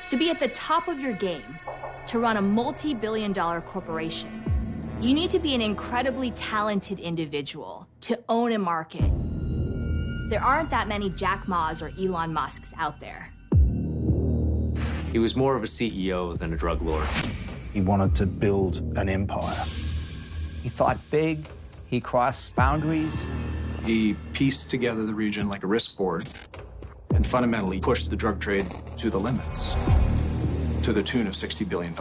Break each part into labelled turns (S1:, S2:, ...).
S1: To be at the top of your game, to run a multi-billion-dollar corporation, you need to be an incredibly talented individual to own a market. There aren't that many Jack Ma's or Elon Musks out there.
S2: He was more of a CEO than a drug lord.
S3: He wanted to build an empire.
S4: He thought big, he crossed boundaries.
S5: He pieced together the region like a risk board and fundamentally pushed the drug trade to the limits, to the tune of $60 billion.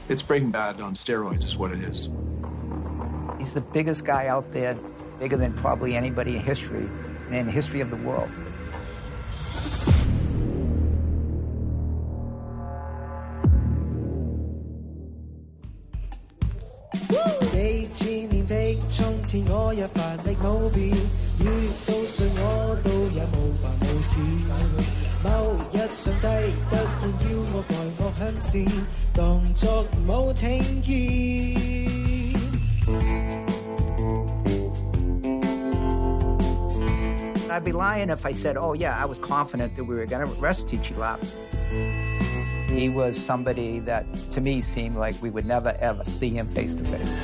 S5: It's Breaking Bad on steroids is what it is.
S4: He's the biggest guy out there, bigger than probably anybody in history, and in the history of the world. I'd be lying if I said, oh yeah, I was confident that we were going to arrest T.G. Lap. He was somebody that, to me, seemed like we would never, ever see him face to face.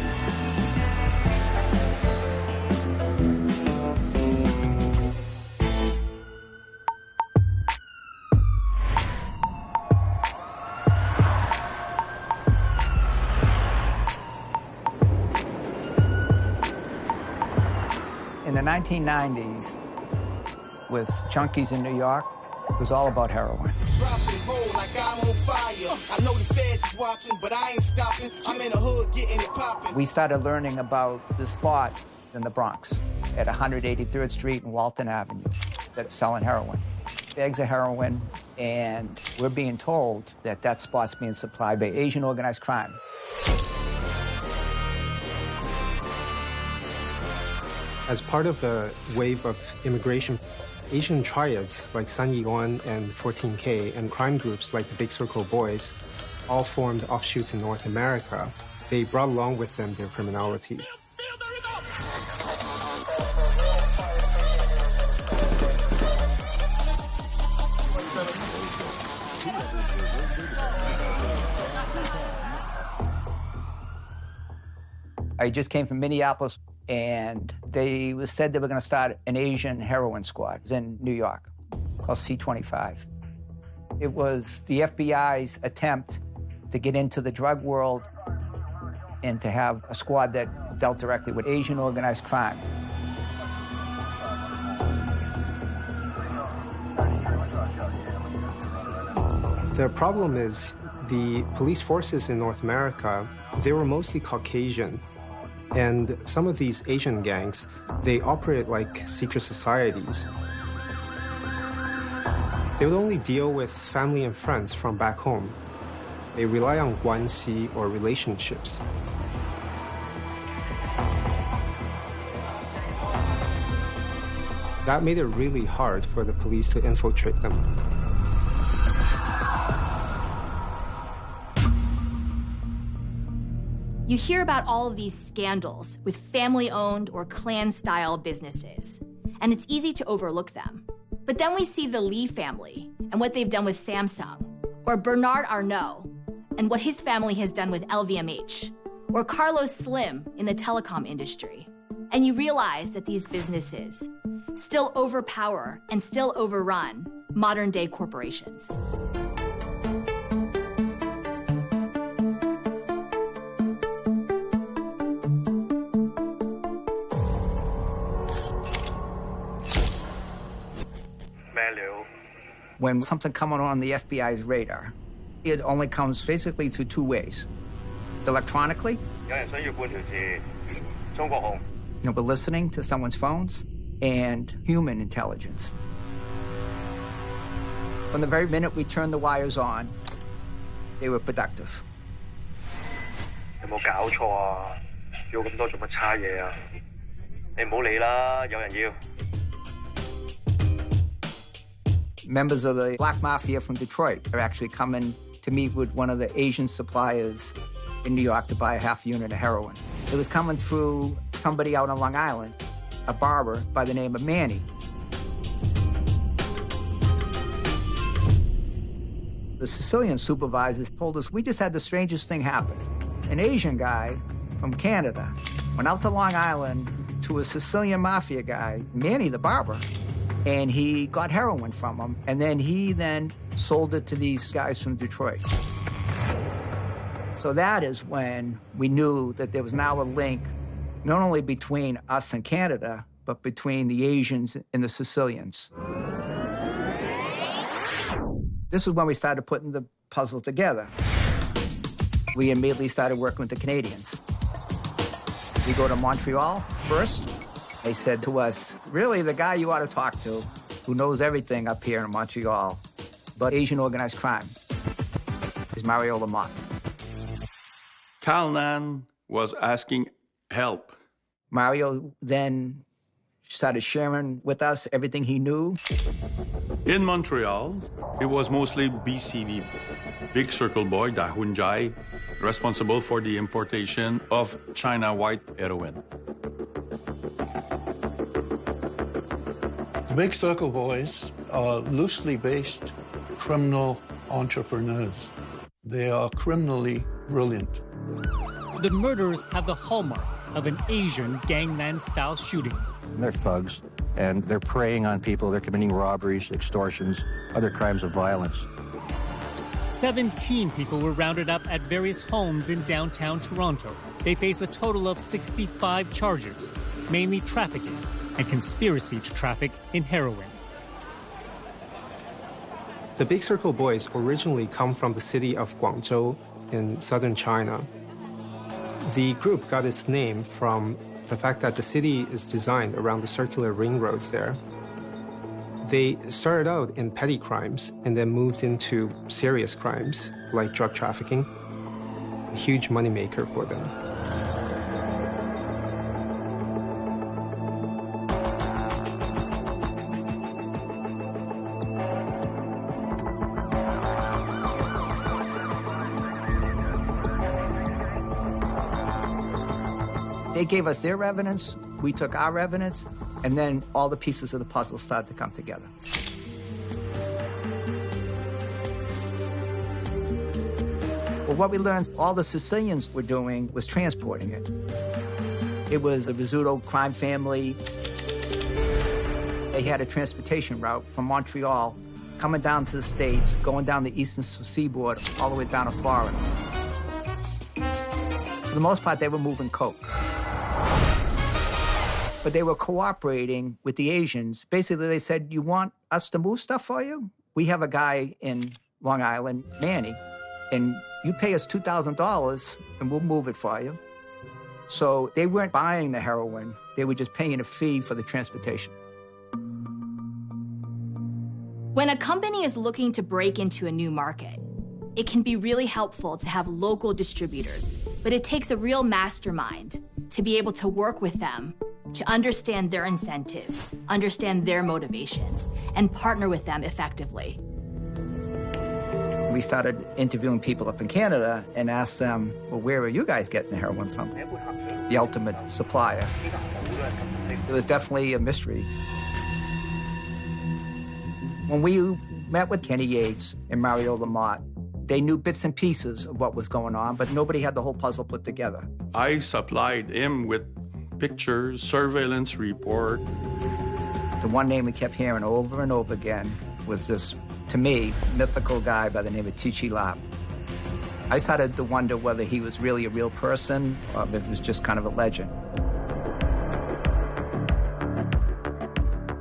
S4: In the 1990s, with junkies in New York, it was all about heroin. We started learning about this spot in the Bronx at 183rd Street and Walton Avenue that's selling heroin. Bags of heroin, and we're being told that that spot's being supplied by Asian organized crime.
S6: As part of the wave of immigration, Asian triads like San Yiwan and 14K and crime groups like the Big Circle Boys all formed offshoots in North America. They brought along with them their criminality.
S4: I just came from Minneapolis, and they said they were going to start an Asian heroin squad in New York called C-25. It was the FBI's attempt to get into the drug world and to have a squad that dealt directly with Asian organized crime.
S6: The problem is the police forces in North America, they were mostly Caucasian. And some of these Asian gangs, they operate like secret societies. They would only deal with family and friends from back home. They rely on guanxi or relationships. That made it really hard for the police to infiltrate them.
S1: You hear about all of these scandals with family-owned or clan-style businesses, and it's easy to overlook them. But then we see the Lee family and what they've done with Samsung, or Bernard Arnault and what his family has done with LVMH, or Carlos Slim in the telecom industry. And you realize that these businesses still overpower and still overrun modern-day corporations.
S4: When something comes on the FBI's radar, it only comes physically through two ways. Electronically, we're listening to someone's phones, and human intelligence. From the very minute we turned the wires on, they were productive. Members of the Black Mafia from Detroit are actually coming to meet with one of the Asian suppliers in New York to buy a half unit of heroin. It was coming through somebody out on Long Island, a barber by the name of Manny. The Sicilian supervisors told us, we just had the strangest thing happen. An Asian guy from Canada went out to Long Island to a Sicilian mafia guy, Manny the barber, and he got heroin from him, and then he sold it to these guys from Detroit. So that is when we knew that there was now a link, not only between us and Canada, but between the Asians and the Sicilians. This was when we started putting the puzzle together. We immediately started working with the Canadians. We go to Montreal first. They said to us, really, the guy you ought to talk to, who knows everything up here in Montreal about Asian organized crime, is Mario Lamont.
S7: Callanan was asking help.
S4: Mario then started sharing with us everything he knew.
S7: In Montreal, it was mostly BCB, Big Circle Boy, Da Hunjai, responsible for the importation of China white heroin.
S8: The Big Circle Boys are loosely based criminal entrepreneurs. They are criminally brilliant.
S9: The murders have the hallmark of an Asian gangland-style shooting.
S10: They're thugs, and they're preying on people. They're committing robberies, extortions, other crimes of violence.
S9: 17 people were rounded up at various homes in downtown Toronto. They face a total of 65 charges, mainly trafficking and conspiracy to traffic in heroin.
S6: The Big Circle Boys originally come from the city of Guangzhou in southern China. The group got its name from the fact that the city is designed around the circular ring roads there. They started out in petty crimes and then moved into serious crimes like drug trafficking, a huge moneymaker for them.
S4: They gave us their evidence, we took our evidence, and then all the pieces of the puzzle started to come together. Well, what we learned all the Sicilians were doing was transporting it. It was a Rizzuto crime family. They had a transportation route from Montreal, coming down to the States, going down the eastern seaboard, all the way down to Florida. For the most part, they were moving coke. But they were cooperating with the Asians. Basically, they said, you want us to move stuff for you? We have a guy in Long Island, Manny, and you pay us $2,000 and we'll move it for you. So they weren't buying the heroin. They were just paying a fee for the transportation.
S1: When a company is looking to break into a new market, it can be really helpful to have local distributors, but it takes a real mastermind to be able to work with them, to understand their incentives, understand their motivations, and partner with them effectively.
S4: We started interviewing people up in Canada and asked them, well, where are you guys getting the heroin from? The ultimate supplier. It was definitely a mystery. When we met with Kenny Yates and Mario Lamont, they knew bits and pieces of what was going on, but nobody had the whole puzzle put together.
S7: I supplied him with pictures, surveillance report.
S4: The one name we kept hearing over and over again was this, to me, mythical guy by the name of Tichy Lap. I started to wonder whether he was really a real person or if it was just kind of a legend.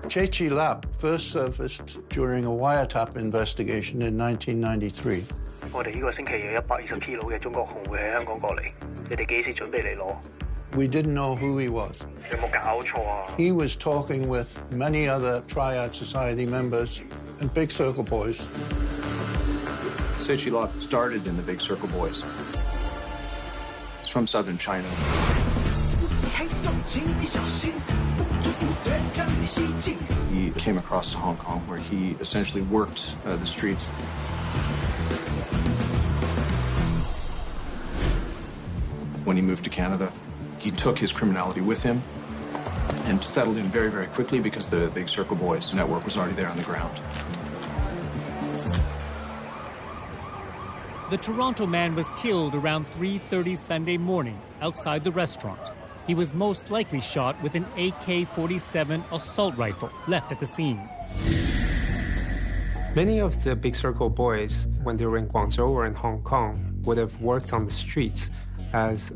S8: Tichy Lap first surfaced during a wiretap investigation in 1993. We didn't know who he was. He was talking with many other Triad Society members and Big Circle Boys.
S5: Tichy Lap started in the Big Circle Boys. He's from southern China. He came across to Hong Kong, where he essentially worked the streets. When he moved to Canada, he took his criminality with him and settled in very, very quickly because the Big Circle Boys network was already there on the ground.
S9: The Toronto man was killed around 3:30 Sunday morning outside the restaurant. He was most likely shot with an AK-47 assault rifle left at the scene.
S6: Many of the Big Circle boys, when they were in Guangzhou or in Hong Kong, would have worked on the streets as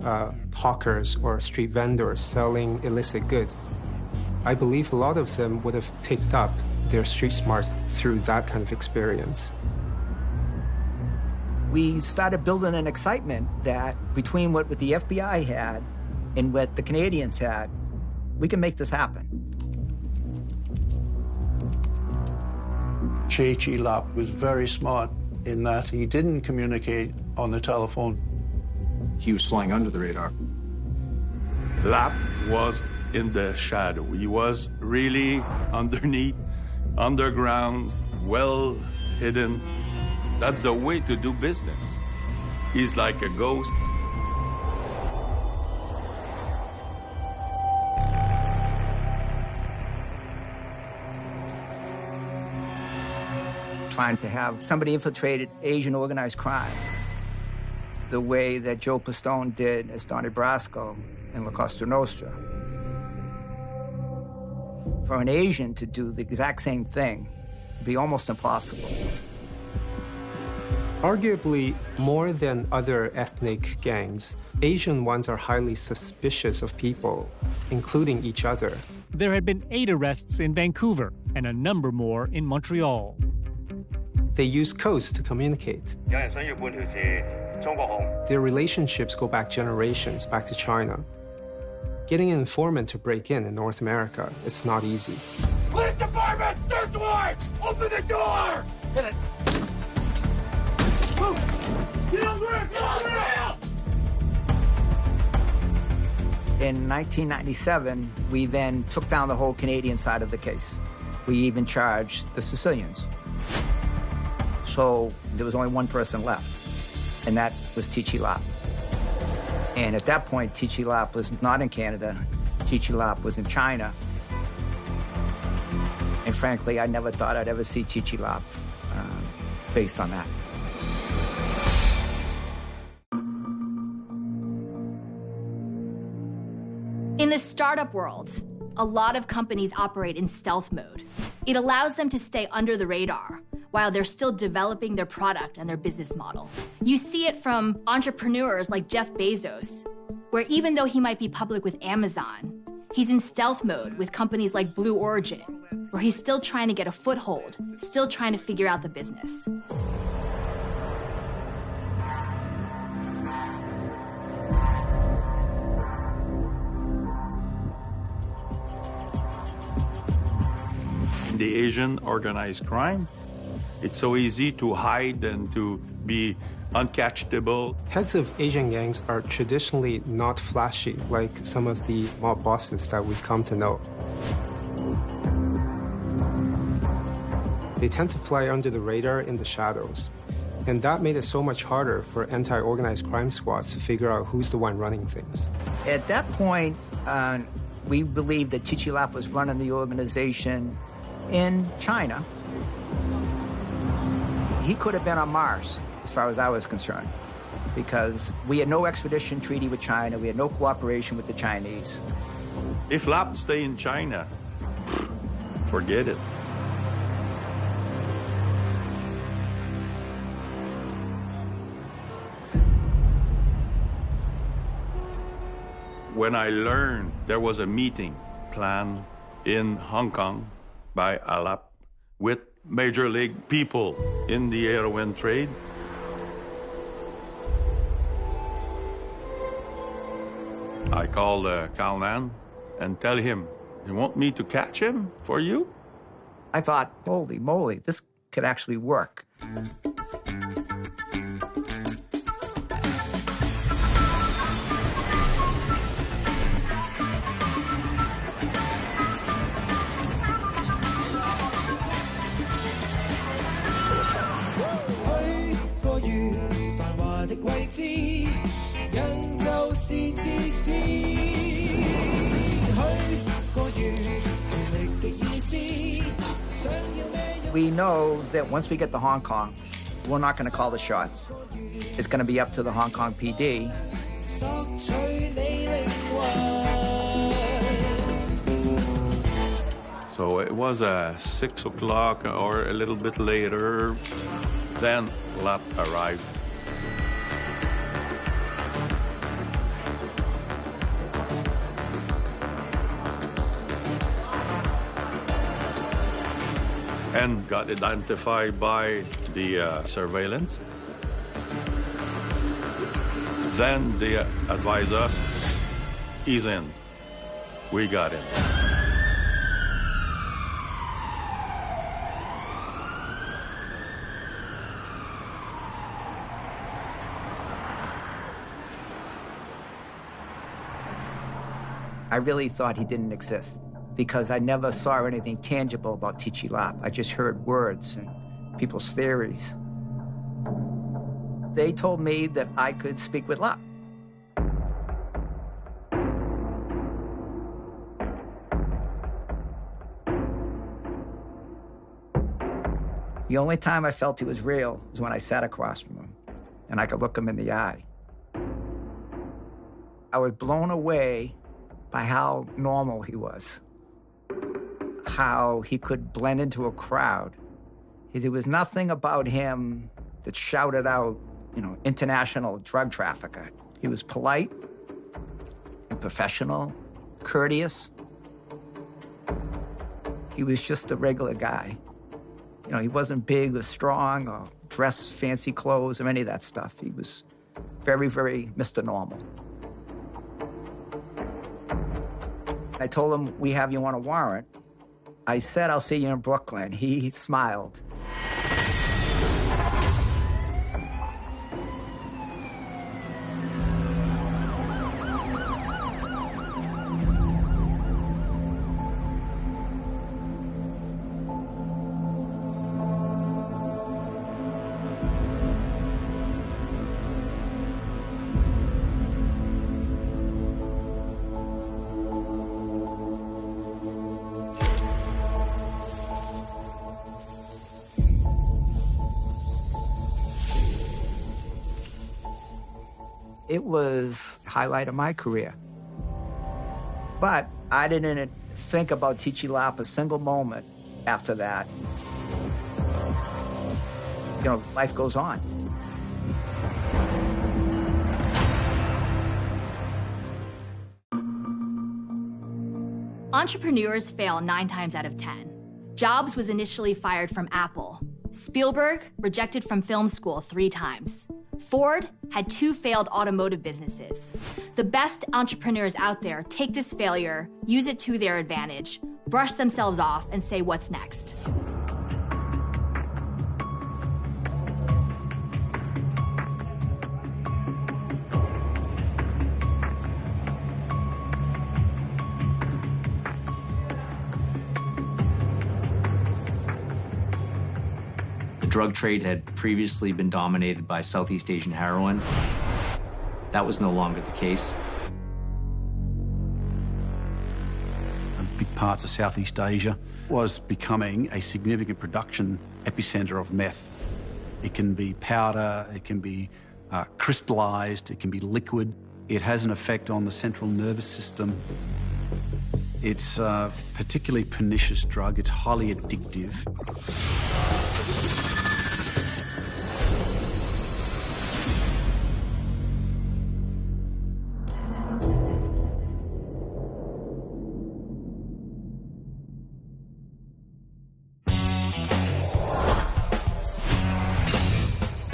S6: hawkers or street vendors selling illicit goods. I believe a lot of them would have picked up their street smarts through that kind of experience.
S4: We started building an excitement that between what the FBI had and what the Canadians had, we can make this happen.
S8: Chi Lap was very smart in that he didn't communicate on the telephone.
S5: He was flying under the radar.
S7: Lap was in the shadow. He was really underneath, underground, well hidden. That's the way to do business. He's like a ghost.
S4: Trying to have somebody infiltrated Asian organized crime the way that Joe Pistone did as Donnie Brasco in La Costa Nostra. For an Asian to do the exact same thing would be almost impossible.
S6: Arguably, more than other ethnic gangs, Asian ones are highly suspicious of people, including each other.
S9: There had been 8 arrests in Vancouver and a number more in Montreal.
S6: They use codes to communicate. Their relationships go back generations, back to China. Getting an informant to break in North America, it's not easy.
S11: Police department, third doors! Open the door! Hit it. Move! Get on the rail! Get on the rail!
S4: In 1997, we then took down the whole Canadian side of the case. We even charged the Sicilians. So there was only one person left, and that was Tichy Lap. And at that point, Tichy Lap was not in Canada. Tichy Lap was in China. And frankly, I never thought I'd ever see Tichy Lap based on that.
S1: In the startup world, a lot of companies operate in stealth mode. It allows them to stay under the radar while they're still developing their product and their business model. You see it from entrepreneurs like Jeff Bezos, where even though he might be public with Amazon, he's in stealth mode with companies like Blue Origin, where he's still trying to get a foothold, still trying to figure out the business.
S7: In the Asian organized crime, it's so easy to hide and to be uncatchable.
S6: Heads of Asian gangs are traditionally not flashy like some of the mob bosses that we've come to know. They tend to fly under the radar in the shadows. And that made it so much harder for anti-organized crime squads to figure out who's the one running things.
S4: At that point, we believed that Tichy Lap was running the organization in China. He could have been on Mars, as far as I was concerned, because we had no extradition treaty with China, we had no cooperation with the Chinese.
S7: If Lap stay in China, forget it. When I learned there was a meeting planned in Hong Kong by Alap with major league people in the heroin trade, I called Kalnan and tell him, you want me to catch him for you?
S4: I thought, holy moly, this could actually work. We know that once we get to Hong Kong, we're not going to call the shots. It's going to be up to the Hong Kong PD.
S7: So it was 6 o'clock or a little bit later. Then Lap arrived. And got identified by the surveillance. Then they advised us, he's in. We got him.
S4: I really thought he didn't exist because I never saw anything tangible about Tichy Lap. I just heard words and people's theories. They told me that I could speak with Lap. The only time I felt he was real was when I sat across from him and I could look him in the eye. I was blown away by how normal he was, how he could blend into a crowd. There was nothing about him that shouted out, international drug trafficker. He was polite and professional, courteous. He was just a regular guy. He wasn't big or strong or dressed fancy clothes or any of that stuff. He was very, very Mr. Normal. I told him, we have you on a warrant. I said, I'll see you in Brooklyn. He smiled. It was the highlight of my career. But I didn't think about Tichy Lap a single moment after that. Life goes on.
S1: Entrepreneurs fail 9 times out of 10. Jobs was initially fired from Apple. Spielberg rejected from film school 3 times. Ford had 2 failed automotive businesses. The best entrepreneurs out there take this failure, use it to their advantage, brush themselves off, and say, what's next?
S2: The drug trade had previously been dominated by Southeast Asian heroin. That was no longer the case.
S3: Big parts of Southeast Asia was becoming a significant production epicenter of meth. It can be powder, it can be crystallized, it can be liquid. It has an effect on the central nervous system. It's a particularly pernicious drug. It's highly addictive.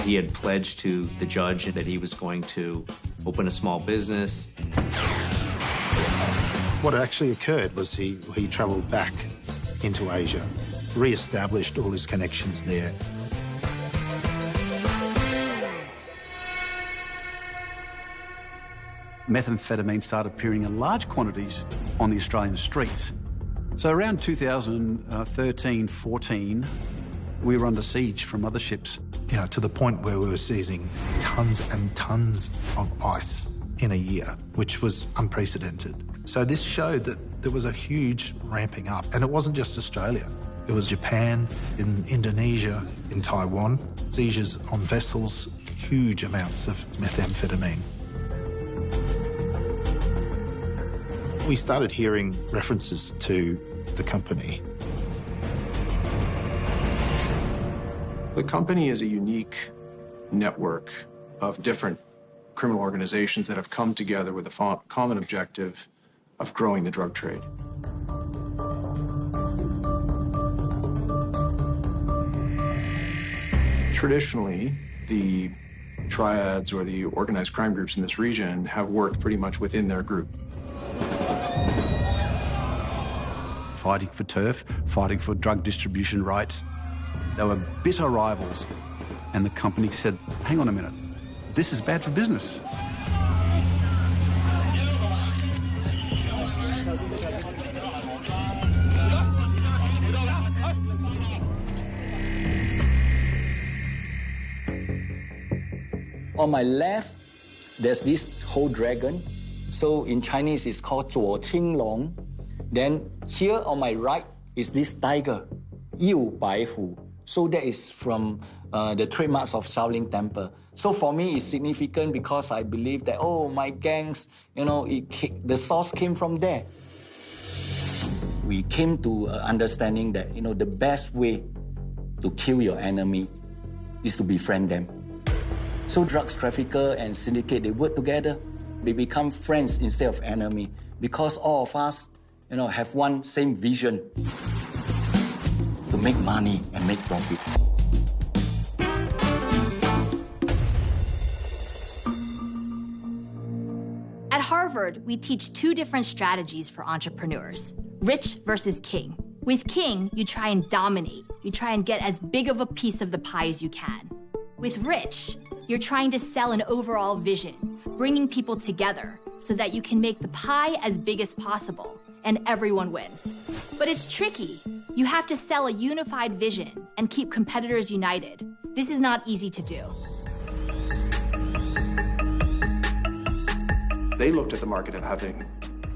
S2: He had pledged to the judge that he was going to open a small business.
S12: What actually occurred was he travelled back into Asia, re-established all his connections there.
S3: Methamphetamine started appearing in large quantities on the Australian streets. So around 2013-14, we were under siege from other ships.
S12: To the point where we were seizing tons and tons of ice in a year, which was unprecedented. So this showed that there was a huge ramping up, and it wasn't just Australia. It was Japan, in Indonesia, in Taiwan. Seizures on vessels, huge amounts of methamphetamine. We started hearing references to the company.
S5: The company is a unique network of different criminal organizations that have come together with a common objective of growing the drug trade. Traditionally, the triads or the organized crime groups in this region have worked pretty much within their group.
S3: Fighting for turf, fighting for drug distribution rights. They were bitter rivals, and the company said, hang on a minute, this is bad for business.
S13: On my left, there's this whole dragon. So in Chinese, it's called 左青龙. Then here on my right is this tiger, 右白虎. So that is from the trademarks of Shaolin Temple. So for me, it's significant because I believe that, oh, my gangs, the source came from there. We came to understanding that, the best way to kill your enemy is to befriend them. So drugs trafficker and syndicate, they work together. They become friends instead of enemy because all of us, have one same vision to make money and make profit.
S1: At Harvard, we teach two different strategies for entrepreneurs, rich versus king. With king, you try and dominate. You try and get as big of a piece of the pie as you can. With rich, you're trying to sell an overall vision, bringing people together so that you can make the pie as big as possible, and everyone wins. But it's tricky. You have to sell a unified vision and keep competitors united. This is not easy to do.
S5: They looked at the market of having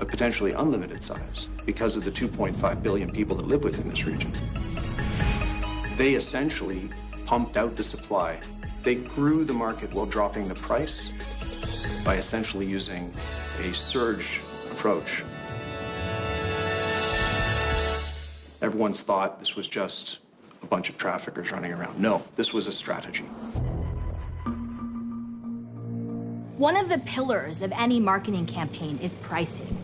S5: a potentially unlimited size because of the 2.5 billion people that live within this region. They essentially pumped out the supply. They grew the market while dropping the price by essentially using a surge approach. Everyone's thought this was just a bunch of traffickers running around. No, this was a strategy.
S1: One of the pillars of any marketing campaign is pricing.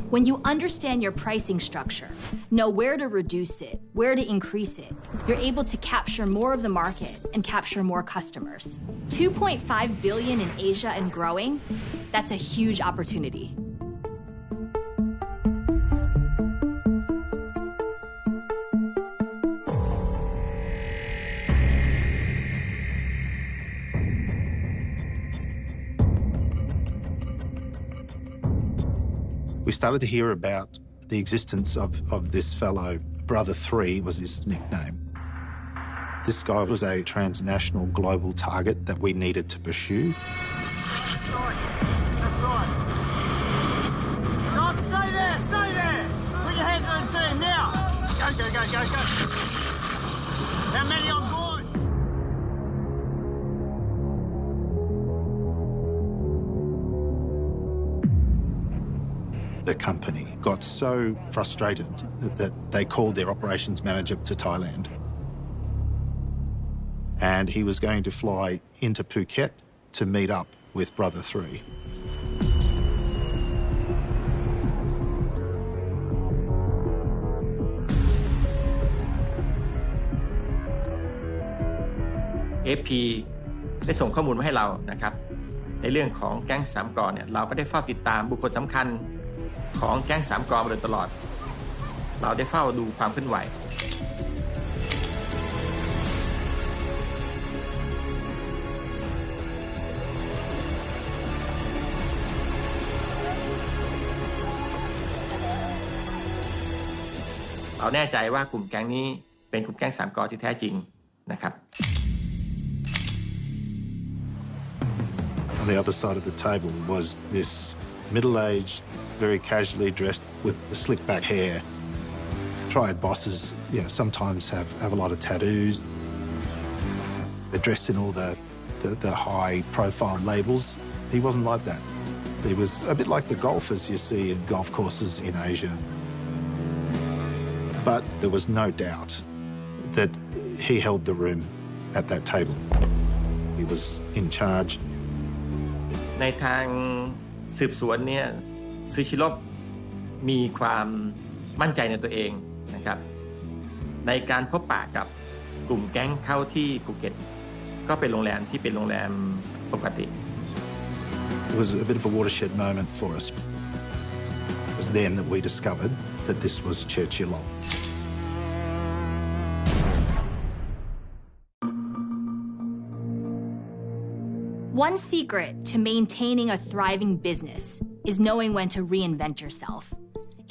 S1: When you understand your pricing structure, know where to reduce it, where to increase it, you're able to capture more of the market and capture more customers. 2.5 billion in Asia and growing, that's a huge opportunity.
S12: We started to hear about the existence of this fellow. Brother 3 was his nickname. This guy was a transnational global target that we needed to pursue.
S11: Stay there! Stay there! Put your hands on the team now! Go! How many on board?
S12: The company got so frustrated that they called their operations manager to Thailand. And he was going to fly into Phuket to meet up with Brother 3.
S14: AP ได้ส่งข้อมูลมาให้เรานะครับในเรื่องของแก๊งสามกอเนี่ยเราก็ได้เฝ้าติดตามบุคคลสำคัญของแก๊งสามกอมาโดยตลอดเราได้เฝ้าดูความเคลื่อนไหวเราแน่ใจว่ากลุ่มแก๊งนี้เป็นกลุ่มแก๊งสามกอที่แท้จริงนะครับ
S12: On the other side of the table was this middle-aged, very casually dressed with the slick back hair. Triad bosses, sometimes have a lot of tattoos. They're dressed in all the high-profile labels. He wasn't like that. He was a bit like the golfers you see in golf courses in Asia. But there was no doubt that he held the room at that table. He was in charge.
S14: ในทางสืบสวนเนี่ยซูชิโร่มีความมั่นใจในตัวเองนะครับในการพบปะกับกลุ่มแก๊งเข้าที่ภูเก็ตก็เป็นโรงแรมที่เป็นโรงแรมปกติ
S12: It was a bit of a watershed moment for us. It was then that we discovered that this was Churchill.
S1: One secret to maintaining a thriving business is knowing when to reinvent yourself.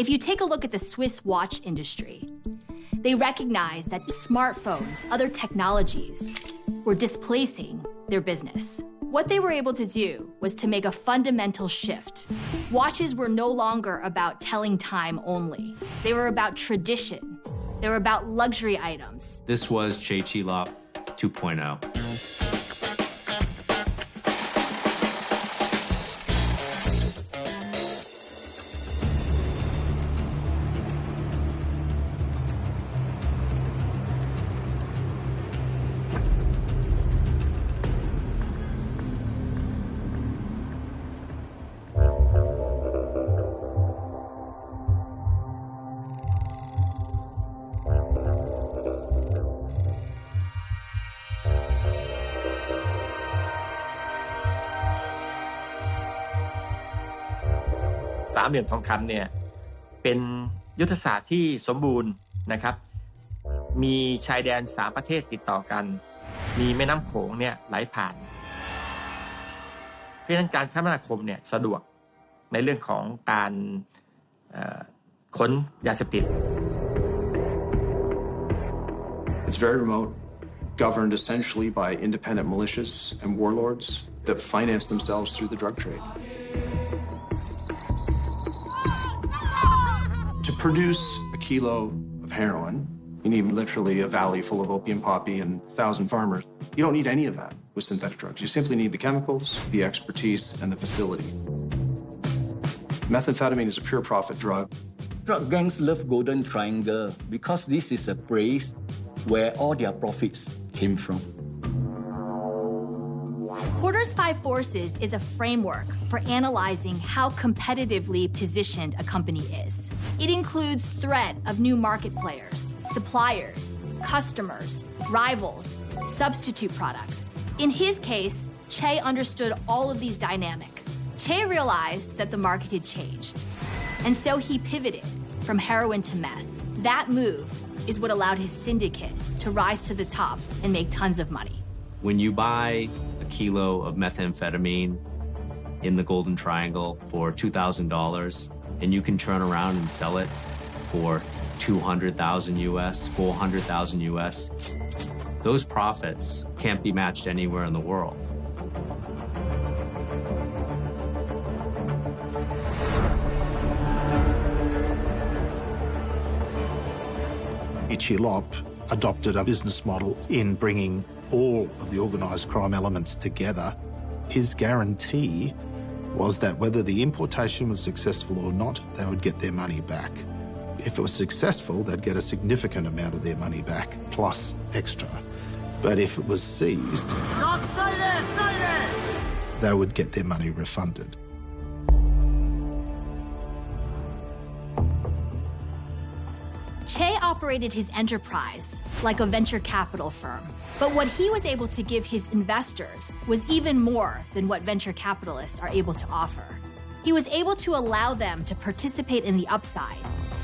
S1: If you take a look at the Swiss watch industry, they recognize that smartphones, other technologies, were displacing their business. What they were able to do was to make a fundamental shift. Watches were no longer about telling time only. They were about tradition. They were about luxury items.
S2: This was Churchill 2.0.
S14: สามเหลี่ยมทองคำเนี่ยเป็นยุทธศาสตร์ที่สมบูรณ์นะครับมีชายแดน3ประเทศติดต่อกันมีแม่น้ำโขงเนี่ยไหลผ่านเพราะฉะนั้นการคมนาคมเนี่ยสะดวกในเรื่องของการขนยาเสพติด
S5: It's very remote, governed essentially by independent militias and warlords that finance themselves through the drug trade. To produce a kilo of heroin, you need literally a valley full of opium poppy and 1,000 farmers. You don't need any of that with synthetic drugs. You simply need the chemicals, the expertise, and the facility. Methamphetamine is a pure profit drug.
S13: Drug gangs love Golden Triangle because this is a place where all their profits came from.
S1: Porter's Five Forces is a framework for analyzing how competitively positioned a company is. It includes threat of new market players, suppliers, customers, rivals, substitute products. In his case, Che understood all of these dynamics. Che realized that the market had changed, and so he pivoted from heroin to meth. That move is what allowed his syndicate to rise to the top and make tons of money.
S2: When you buy a kilo of methamphetamine in the Golden Triangle for $2,000 and you can turn around and sell it for $200,000 US, $400,000 US, those profits can't be matched anywhere in the world.
S12: Churchill adopted a business model in bringing all of the organised crime elements together. His guarantee was that whether the importation was successful or not, they would get their money back. If it was successful, they'd get a significant amount of their money back, plus extra. But if it was seized, they would get their money refunded.
S1: Che operated his enterprise like a venture capital firm. But what he was able to give his investors was even more than what venture capitalists are able to offer. He was able to allow them to participate in the upside,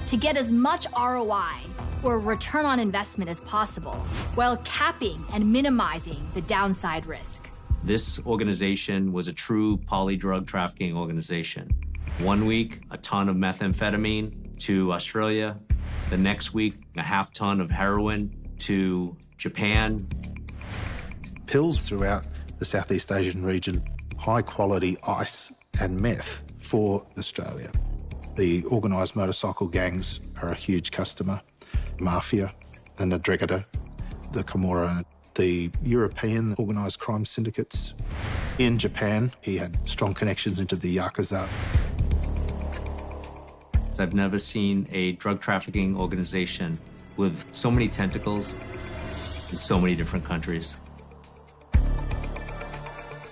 S1: to get as much ROI or return on investment as possible, while capping and minimizing the downside risk.
S2: This organization was a true poly-drug trafficking organization. 1 week, a ton of methamphetamine to Australia. The next week, a half ton of heroin to Japan.
S12: Pills throughout the Southeast Asian region, high-quality ice and meth for Australia. The organised motorcycle gangs are a huge customer. mafia, the Ndrangheta, the Camorra, the European organised crime syndicates. In Japan, he had strong connections into the Yakuza.
S2: I've never seen a drug trafficking organization with so many tentacles in so many different countries.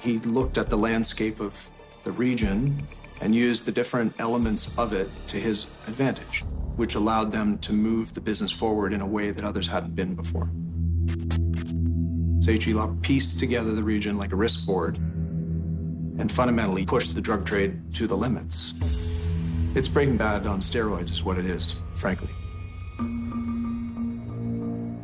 S5: He looked at the landscape of the region and used the different elements of it to his advantage, which allowed them to move the business forward in a way that others hadn't been before. Chilop pieced together the region like a risk board and fundamentally pushed the drug trade to the limits. It's Breaking Bad on steroids is what it is, frankly.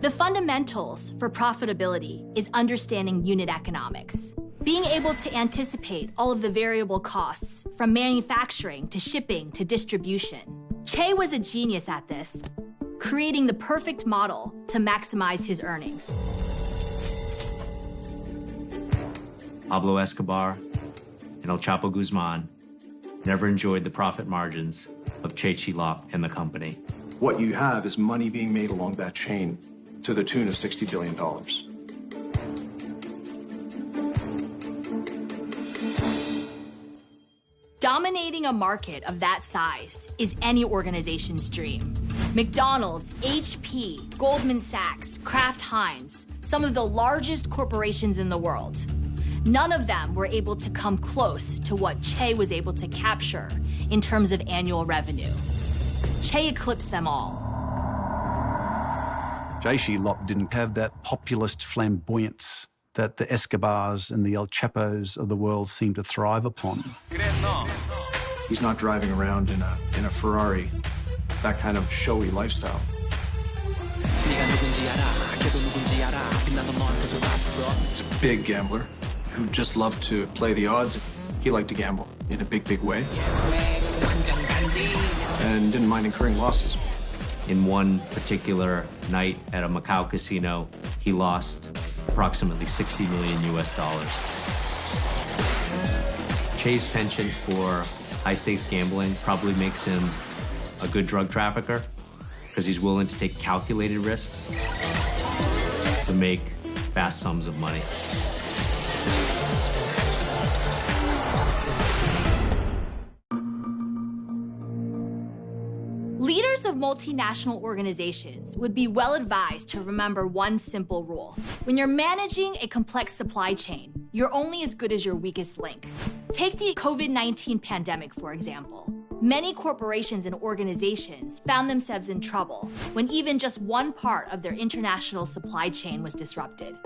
S1: The fundamentals for profitability is understanding unit economics. Being able to anticipate all of the variable costs, from manufacturing to shipping to distribution. Che was a genius at this, creating the perfect model to maximize his earnings.
S2: Pablo Escobar and El Chapo Guzman never enjoyed the profit margins of Che Chilop and the company.
S5: What you have is money being made along that chain to the tune of $60 billion.
S1: Dominating a market of that size is any organization's dream. McDonald's, HP, Goldman Sachs, Kraft Heinz, some of the largest corporations in the world. None of them were able to come close to what Che was able to capture in terms of annual revenue. Che eclipsed them all.
S3: Che Chilop didn't have that populist flamboyance that the Escobars and the El Chapos of the world seem to thrive upon.
S5: He's not driving around in a Ferrari, that kind of showy lifestyle. He's a big gambler who just loved to play the odds. He liked to gamble in a big, big way and didn't mind incurring losses.
S2: In one particular night at a Macau casino, he lost approximately $60 million US. Che's penchant for high-stakes gambling probably makes him a good drug trafficker because he's willing to take calculated risks to make vast sums of money.
S1: Leaders of multinational organizations would be well advised to remember one simple rule. When you're managing a complex supply chain, you're only as good as your weakest link. Take the COVID-19 pandemic, for example. Many corporations and organizations found themselves in trouble when even just one part of their international supply chain was disrupted.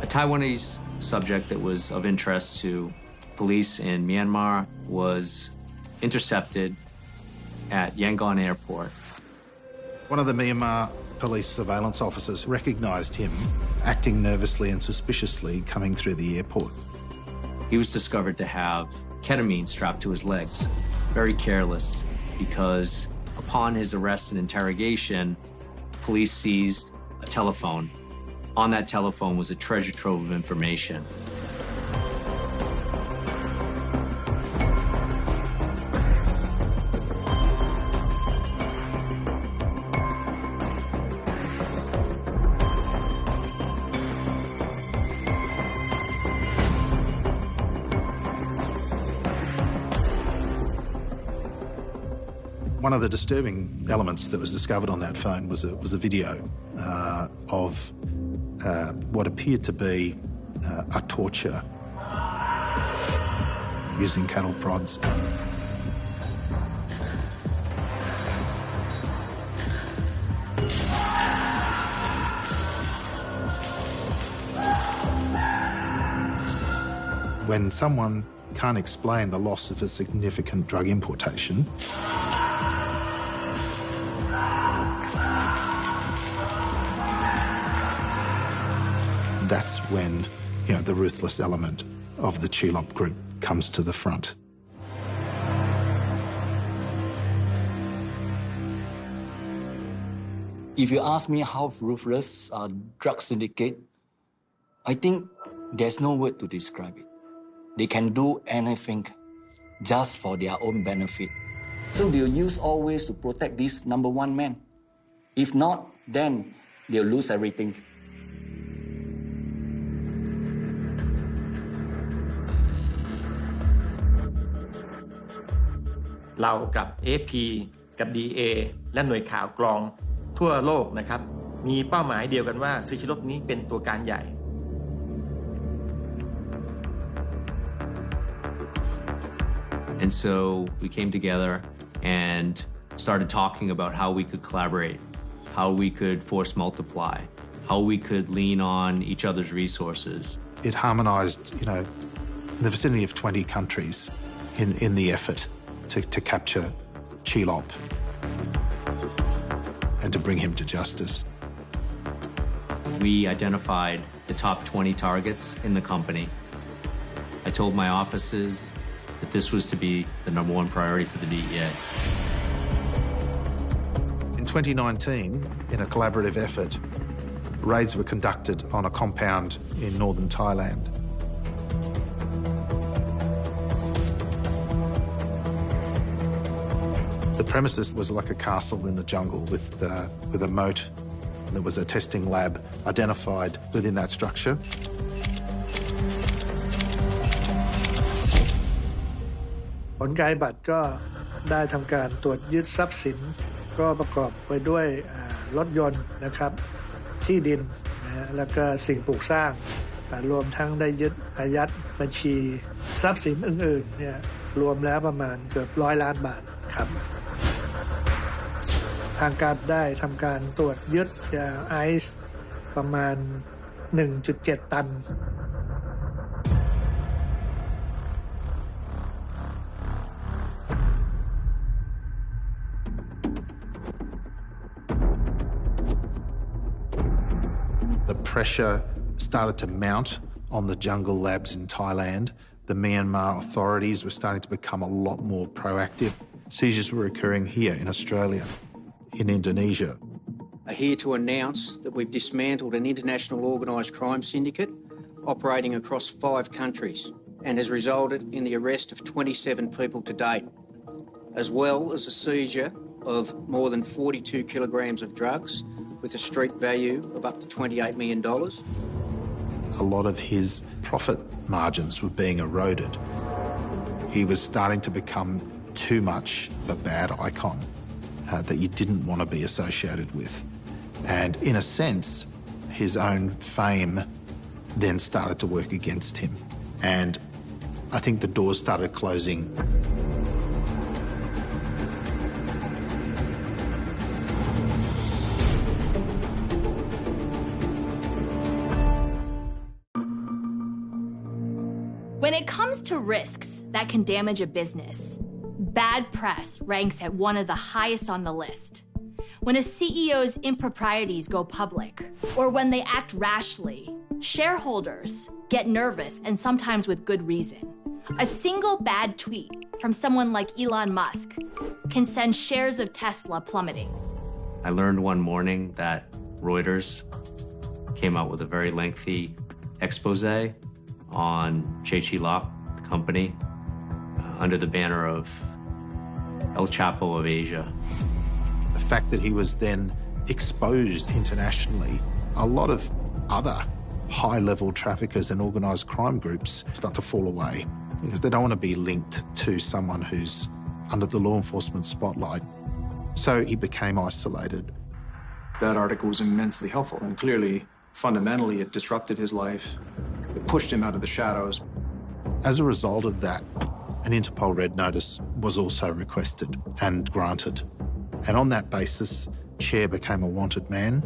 S2: A Taiwanese subject that was of interest to police in Myanmar was intercepted at Yangon Airport.
S12: One of the Myanmar police surveillance officers recognised him acting nervously and suspiciously coming through the airport.
S2: He was discovered to have ketamine strapped to his legs. Very careless, because upon his arrest and interrogation, police seized a telephone. On that telephone was a treasure trove of information.
S12: One of the disturbing elements that was discovered on that phone was a video of what appeared to be a torture using cattle prods. When someone can't explain the loss of a significant drug importation, that's when, the ruthless element of the Chilop group comes to the front.
S13: If you ask me how ruthless are drug syndicate, I think there's no word to describe it. They can do anything just for their own benefit. So they'll use all ways to protect this number one man. If not, then they'll lose everything.
S14: เรากับ AFP กับ DA และหน่วยข่าวกรองทั่วโลกนะครับมีเป้าหมายเดียวกันว่าซื้อชีวรบนี้เป็นตัวการใหญ่
S2: And so we came together and started talking about how we could collaborate, how we could force multiply, how we could lean on each other's resources.
S12: It harmonized, in the vicinity of 20 countries in the effort to capture Chilop and to bring him to justice.
S2: We identified the top 20 targets in the company. I told my offices that this was to be the number one priority for the DEA.
S12: In 2019, in a collaborative effort, raids were conducted on a compound in northern Thailand. The premises was like a castle in the jungle with a moat. There was a testing lab identified within that structure.
S15: ผลการบัตรก็ได้ทำการตรวจยึดทรัพย์สินก็ประกอบไปด้วยรถยนต์นะครับที่ดินแล้วก็สิ่งปลูกสร้างรวมทั้งได้ยึดอายัดบัญชีทรัพย์สินอื่นๆเนี่ยรวมแล้วประมาณเกือบ100 ล้านบาทครับทางการได้ทำการตรวจยึดยาไอซ์ประมาณ 1.7 ตัน
S12: The pressure started to mount on the jungle labs in Thailand. The Myanmar authorities were starting to become a lot more proactive. Seizures were occurring here in Australia, in Indonesia.
S16: I'm here to announce that we've dismantled an international organised crime syndicate operating across 5 countries and has resulted in the arrest of 27 people to date, as well as the seizure of more than 42 kilograms of drugs with a street value of up to $28 million.
S12: A lot of his profit margins were being eroded. He was starting to become too much of a bad icon that you didn't want to be associated with. And in a sense, his own fame then started to work against him. And I think the doors started closing.
S1: When it comes to risks that can damage a business, bad press ranks at one of the highest on the list. When a CEO's improprieties go public, or when they act rashly, shareholders get nervous, and sometimes with good reason. A single bad tweet from someone like Elon Musk can send shares of Tesla plummeting.
S2: I learned one morning that Reuters came out with a very lengthy expose on Chilop, the company, under the banner of El Chapo of Asia.
S12: The fact that he was then exposed internationally, a lot of other high-level traffickers and organised crime groups start to fall away because they don't want to be linked to someone who's under the law enforcement spotlight. So he became isolated.
S5: That article was immensely helpful, and clearly, fundamentally, it disrupted his life. It pushed him out of the shadows.
S12: As a result of that, an Interpol Red Notice was also requested and granted. And on that basis, Chair became a wanted man.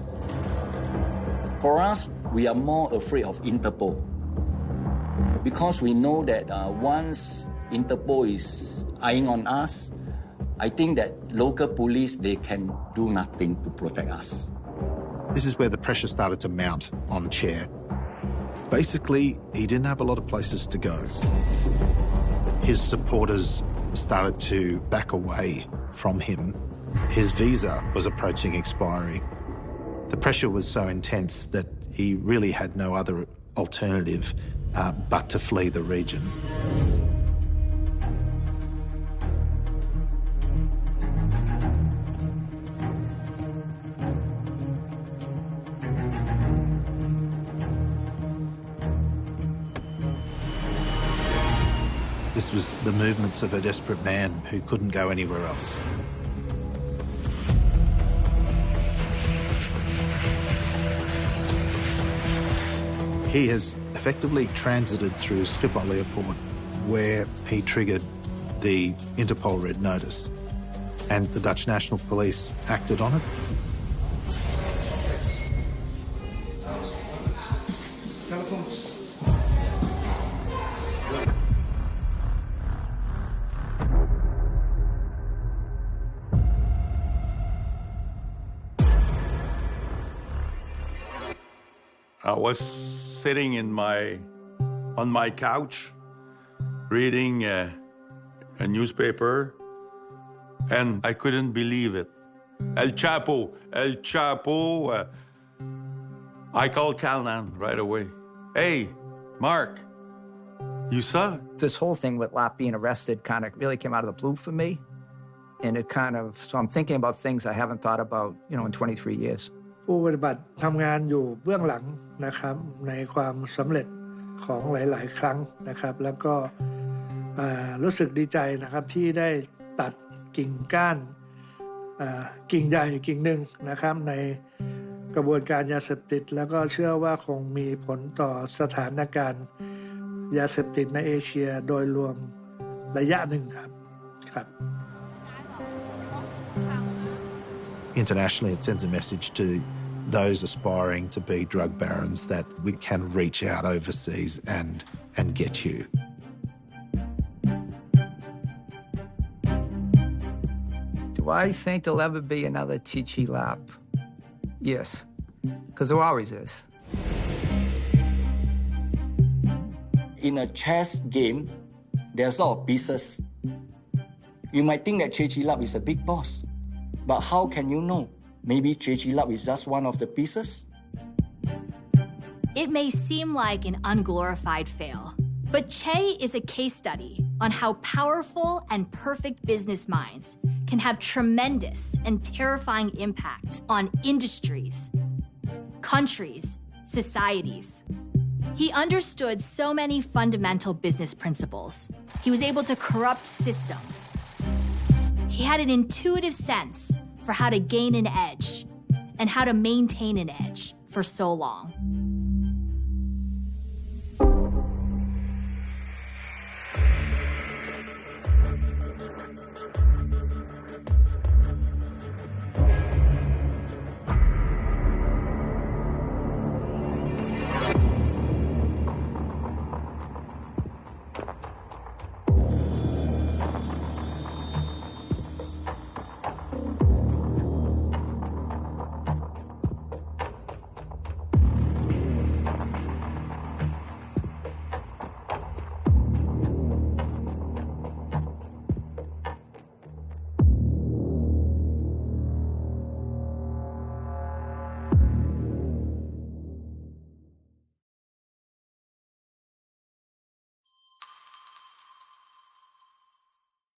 S13: For us, we are more afraid of Interpol because we know that once Interpol is eyeing on us, I think that local police, they can do nothing to protect us.
S12: This is where the pressure started to mount on Chair. Basically, he didn't have a lot of places to go. His supporters started to back away from him. His visa was approaching expiry. The pressure was so intense that he really had no other alternative but to flee the region. was the movements of a desperate man who couldn't go anywhere else. He has effectively transited through Schiphol Airport, where he triggered the Interpol Red Notice, and the Dutch National Police acted on it.
S7: I was sitting on my couch, reading a newspaper, and I couldn't believe it. El Chapo. I called Calnan right away. Hey, Mark, you saw?
S4: This whole thing with Lap being arrested kind of really came out of the blue for me. And it kind of, so I'm thinking about things I haven't thought about, in 23 years.
S15: ผู้ปฏิบัติทำงานอยู่เบื้องหลังนะครับในความสำเร็จของหลายๆครั้งนะครับแล้วก็รู้สึกดีใจนะครับที่ได้ตัดกิ่งก้านกิ่งใหญ่กิ่งหนึ่งนะครับในกระบวนการยาเสพติดแล้วก็เชื่อว่าคงมีผลต่อสถานการณ์ยาเสพติดในเอเชียโดยรวมระยะหนึ่งครับ
S12: Internationally, it sends a message to those aspiring to be drug barons that we can reach out overseas and get you.
S4: Do I think there'll ever be another Chi Lap? Yes, because there always is.
S13: In a chess game, there's a lot of pieces. You might think that Chi Lap is a big boss. But how can you know? Maybe Chi Lap is just one of the pieces?
S1: It may seem like an unglorified fail, but Che is a case study on how powerful and perfect business minds can have tremendous and terrifying impact on industries, countries, societies. He understood so many fundamental business principles. He was able to corrupt systems. He had an intuitive sense for how to gain an edge and how to maintain an edge for so long.